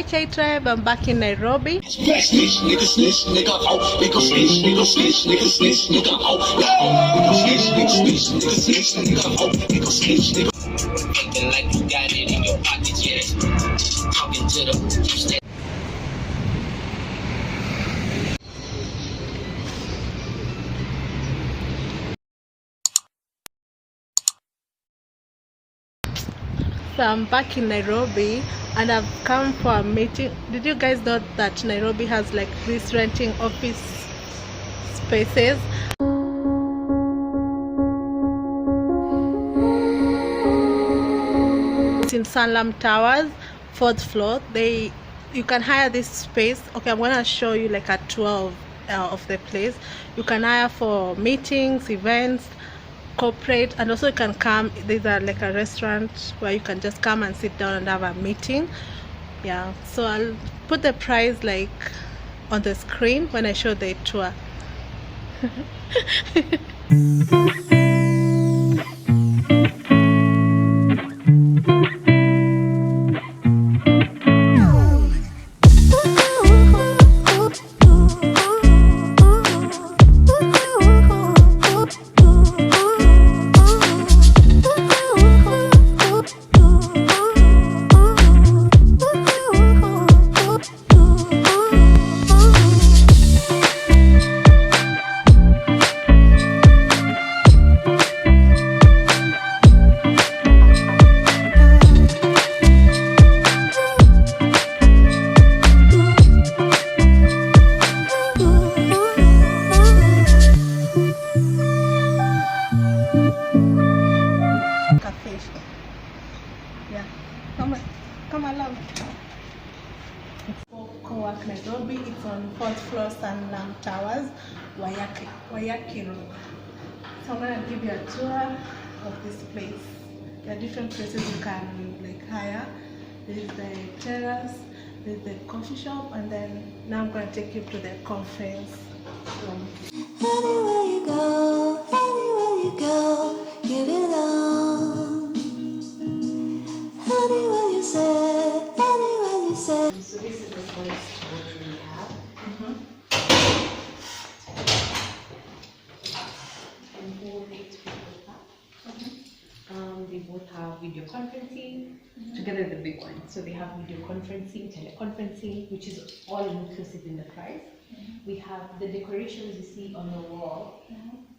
YK Tribe. I'm back in Nairobi. So I'm back in Nairobi and I've come for a meeting. Did you guys know that Nairobi has like this renting office spaces? It's in Sanlam Towers, 4th floor. You can hire this space. Okay, I'm gonna show you like a tour of the place. You can hire for meetings, events, corporate, and also you can come. There's like a restaurant where you can just come and sit down and have a meeting. Yeah, so I'll put the price like on the screen when I show the tour. Café. Yeah, come along. It's for Co-work Nairobi. It's on 4th floor, Sanlam Towers, Waiyaki Road. So I'm gonna give you a tour of this place. There are different places you can like hire. There's the terrace, there's the coffee shop, and then now I'm gonna take you to the conference room. Anywhere you go, give it all. Anywhere you say. So this is the first what we have. And all 8 people have. They both have video conferencing, together the big one. So they have video conferencing, teleconferencing, which is all inclusive in the price. We have the decorations you see on the wall,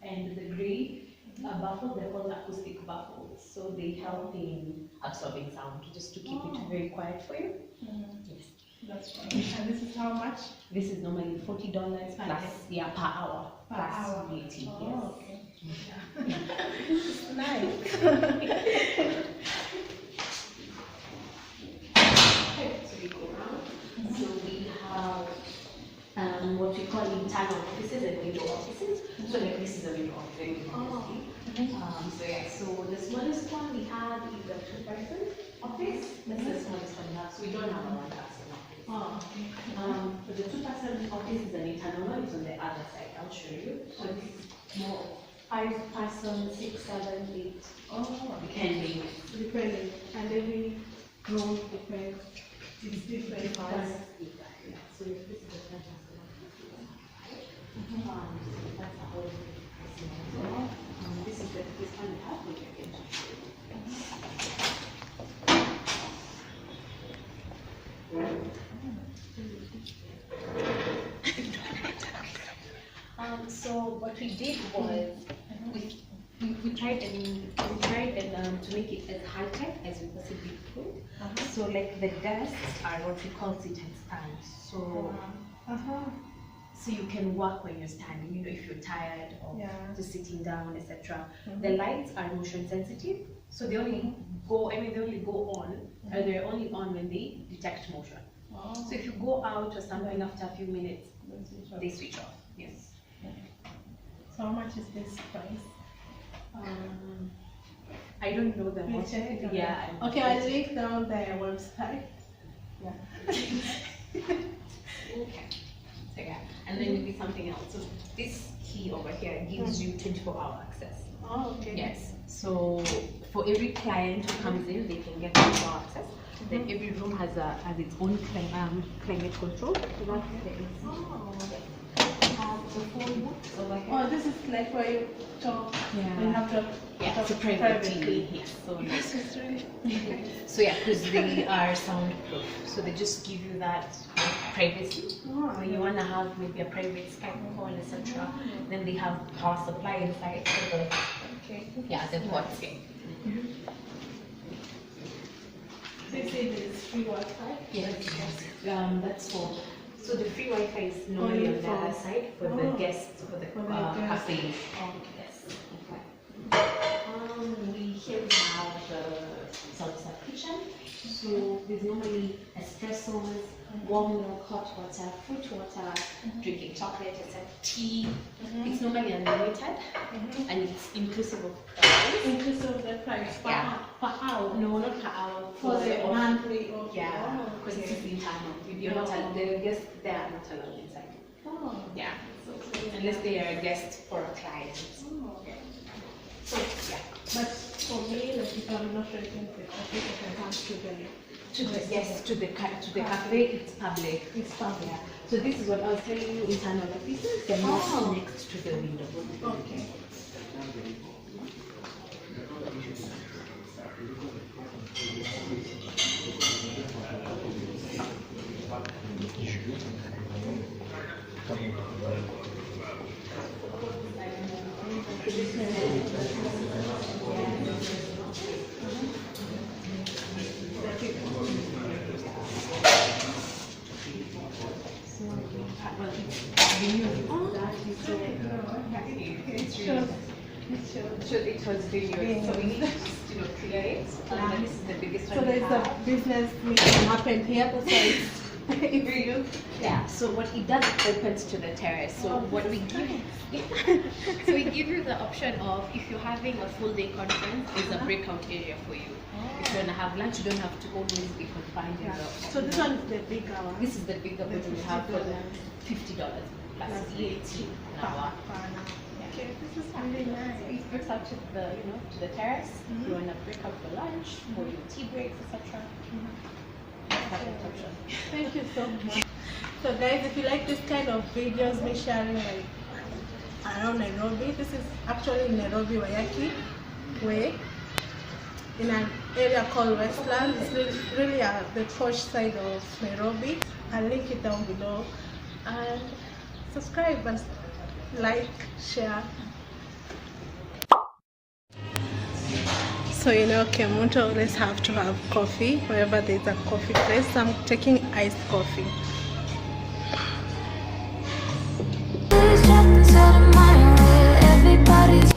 and the gray baffles, they're called acoustic baffles. So they help in absorbing sound, just to keep it very quiet for you. Yes. That's right. And this is how much? This is normally $40 plus, yeah, per hour. Per plus hour. VAT, yes. Oh, okay. Yeah. It's nice. So we go around. So we have what we call internal offices and window offices. So like this is a window office. So yeah, so the smallest one we have is a 2-person office. That's the smallest one we have. So we don't have a 1-person office. Oh, okay. But the 2-person office is an internal one. It's on the other side. I'll show you. So this is more 5-person, 6, 7, 8. Oh, Depending. depending. And every room depends. It's different price. So if this is the 10-person office, that's the whole pricing. This is this one we have, which I can show you. So what we did was we tried to make it as high tech as we possibly could. So like the desks are what we call sit and stand. So so you can work when you're standing, you know, if you're tired or just sitting down, etc. The lights are motion sensitive, so they only go on, and they're only on when they detect motion. So if you go out or something after a few minutes, they switch off. Yes. So how much is this price? I don't know the most. Yeah. Okay, I'll link down the website. Yeah. Okay. So yeah, and then we you something else. So this key over here gives you 24-hour access. Oh, okay. Yes. So for every client who comes in, they can get 24-hour access. Then every room has its own climate control. So that's the phone booth over here. Oh, this is like where you talk. Yeah. You have to Yeah, so privately. Yes. So this is really so yeah, because they are soundproof, so they just give you that privacy. When you want to have maybe a private Skype call, etc., then they have power supply inside. So the ports. So you say there's free Wi-Fi? Yes. That's for. So the free Wi-Fi is normally on the other side for the guests, for the café. Yes. Here we have the self-serve kitchen. So there's normally espressos, warm milk, hot water, fruit water, drinking chocolate, etc. Tea. It's normally unlimited, and it's inclusive of price. Inclusive of the price per hour? No, not per hour. For the monthly. Yeah, because it's internal. You're not allowed. The guests there are not allowed inside. Oh. Yeah. Unless they are a guest for a client. Oh, okay. So yeah. But for me, like if I'm not renting the cafe, I can come to the cafe. It's public. It's public. Yeah. So this is what I was telling you. Internal offices. They're not next to the window. Okay. So it was video, so we need to clear it. This is the biggest one. So there's a business meeting happened here, that's why it's yeah. So what it does, it opens to the terrace. So what we give, so we give you the option of if you're having a full day conference, there's a breakout area for you. If you want to have lunch, you don't have to always be confined in the. So this one is the bigger one. This is the bigger one we have for $50 plus VAT an hour. Okay, this is really nice. It breaks out to the terrace. If you want to break out for lunch or your tea breaks, etc. Thank you so much. So guys, if you like this kind of videos, me sharing like around Nairobi, this is actually in Nairobi Waiyaki Way in an area called Westlands. It's really the posh side of Nairobi. I'll link it down below. And subscribe and like, share. So Kemunto always have to have coffee wherever there's a coffee place. So I'm taking iced coffee. Everybody's